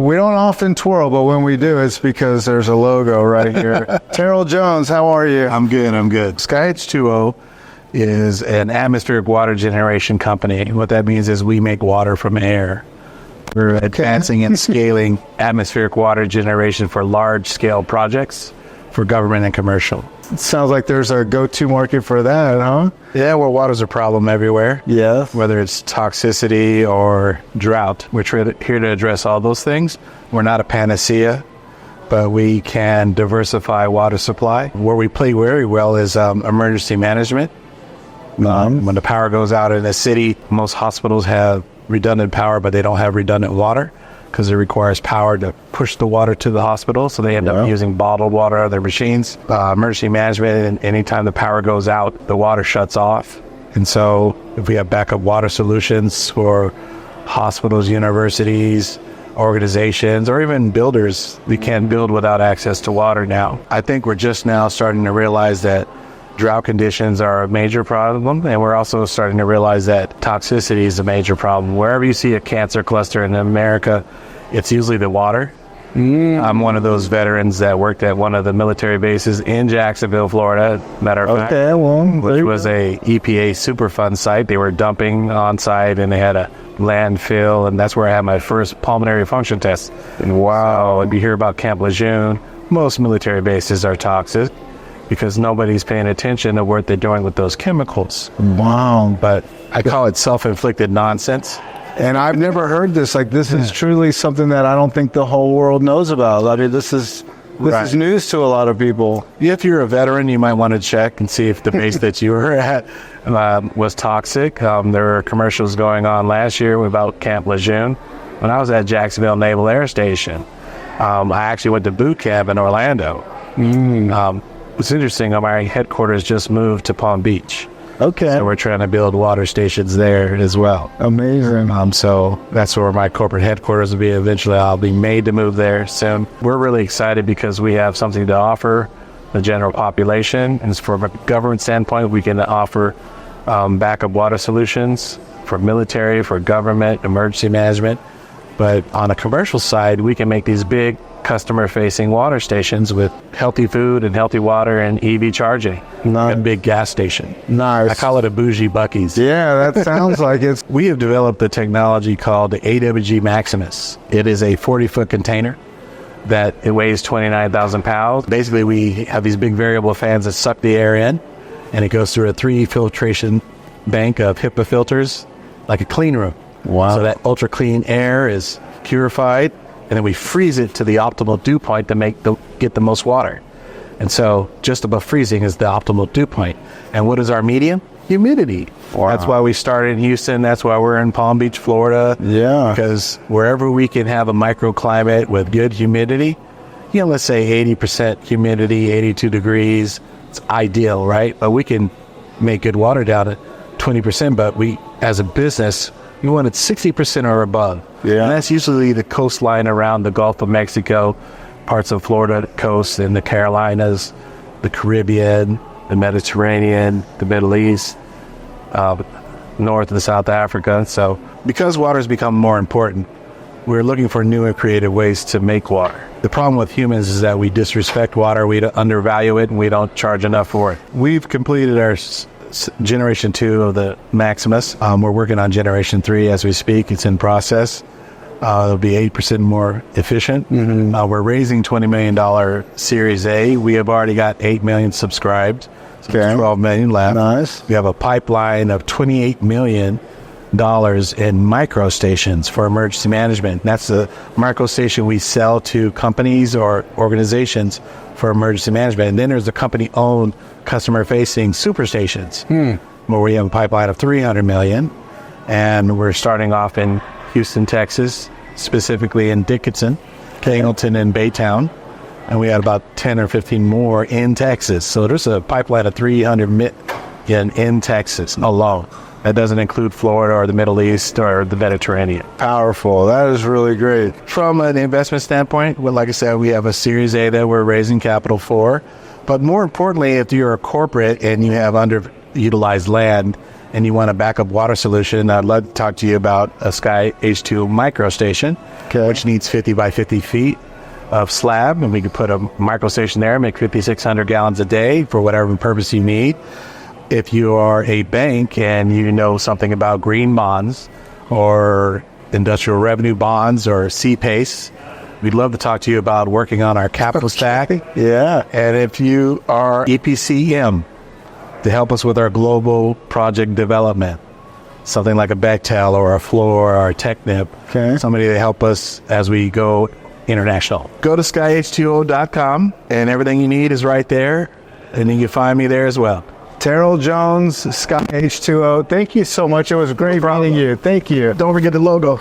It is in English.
We don't often twirl, but when we do, it's because there's a logo right here. Terell Jones, how are you? I'm good. Sky H20 is an atmospheric water generation company. What that means is we make water from air. We're advancing and scaling atmospheric water generation for large-scale projects for government and commercial. It sounds like there's a go-to market for that, huh? Yeah, well, water's a problem everywhere. Yeah. Whether it's toxicity or drought, we're here to address all those things. We're not a panacea, but we can diversify water supply. Where we play very well is emergency management. When the power goes out in a city, most hospitals have redundant power, but they don't have redundant water because it requires power to push the water to the hospital. So they end up using bottled water out of their machines. Emergency management, and anytime the power goes out, the water shuts off. And so if we have backup water solutions for hospitals, universities, organizations, or even builders, we can't build without access to water now. I think we're just now starting to realize that drought conditions are a major problem, and we're also starting to realize that toxicity is a major problem. Wherever you see a cancer cluster in America, it's usually the water. I'm one of those veterans that worked at one of the military bases in Jacksonville, Florida, matter of fact, which was a EPA Superfund site. They were dumping on site, and they had a landfill, and that's where I had my first pulmonary function test. And wow, if you hear about Camp Lejeune, most military bases are toxic, because nobody's paying attention to what they're doing with those chemicals. Wow. But I call it self-inflicted nonsense. And I've never heard this. Like, this is truly something that I don't think the whole world knows about. I mean, this is news to a lot of people. If you're a veteran, you might want to check and see if the base that you were at was toxic. There were commercials going on last year about Camp Lejeune. When I was at Jacksonville Naval Air Station, I actually went to boot camp in Orlando. What's interesting, my headquarters just moved to Palm Beach. Okay. So we're trying to build water stations there as well. Amazing. So that's where my corporate headquarters will be eventually. I'll be made to move there soon. We're really excited because we have something to offer the general population. And from a government standpoint, we can offer backup water solutions for military, for government, emergency management. But on a commercial side, we can make these big customer-facing water stations with healthy food and healthy water and EV charging. Nice. A big gas station. Nice. I call it a bougie Buc-ee's. Yeah, that sounds like it's... We have developed the technology called the AWG Maximus. It is a 40-foot container that it weighs 29,000 pounds. Basically, we have these big variable fans that suck the air in, and it goes through a 3 filtration bank of HEPA filters, like a clean room. Wow. So that ultra clean air is purified, and then we freeze it to the optimal dew point to get the most water. And so just above freezing is the optimal dew point. And what is our medium? Humidity. Wow. That's why we started in Houston. That's why we're in Palm Beach, Florida. Yeah. Because wherever we can have a microclimate with good humidity, let's say 80% humidity, 82 degrees, it's ideal, right? But we can make good water down to 20%, but we, as a business, we want it 60% or above. Yeah. And that's usually the coastline around the Gulf of Mexico, parts of Florida coast, and the Carolinas, the Caribbean, the Mediterranean, the Middle East, North and South Africa. So because water has become more important, we're looking for new and creative ways to make water. The problem with humans is that we disrespect water, we undervalue it, and we don't charge enough for it. We've completed our Generation 2 of the Maximus. We're working on Generation 3 as we speak. It's in process. It'll be 8% more efficient. We're raising $20 million Series A. We have already got 8 million subscribed. So there's 12 million left. Nice. We have a pipeline of $28 million in micro stations for emergency management. And that's the micro station we sell to companies or organizations for emergency management. And then there's the company-owned customer-facing super stations where we have a pipeline of 300 million. And we're starting off in Houston, Texas, specifically in Dickinson, Angleton, and Baytown. And we had about 10 or 15 more in Texas. So there's a pipeline of 300 million in Texas alone. That doesn't include Florida or the Middle East or the Mediterranean. Powerful. That is really great. From an investment standpoint, well, like I said, we have a Series A that we're raising capital for. But more importantly, if you're a corporate and you have underutilized land and you want a backup water solution, I'd love to talk to you about a Sky H2O micro station, which needs 50 by 50 feet of slab, and we could put a micro station there, make 5,600 gallons a day for whatever purpose you need. If you are a bank and you know something about green bonds or industrial revenue bonds or CPACE, we'd love to talk to you about working on our capital stack. Yeah. And if you are EPCM, to help us with our global project development, something like a Bechtel or a Fluor or a Technip, somebody to help us as we go international. Go to skyh2o.com and everything you need is right there, and you can find me there as well. Terell Jones, Sky H2O. Thank you so much. It was great meeting you. Thank you. Don't forget the logo.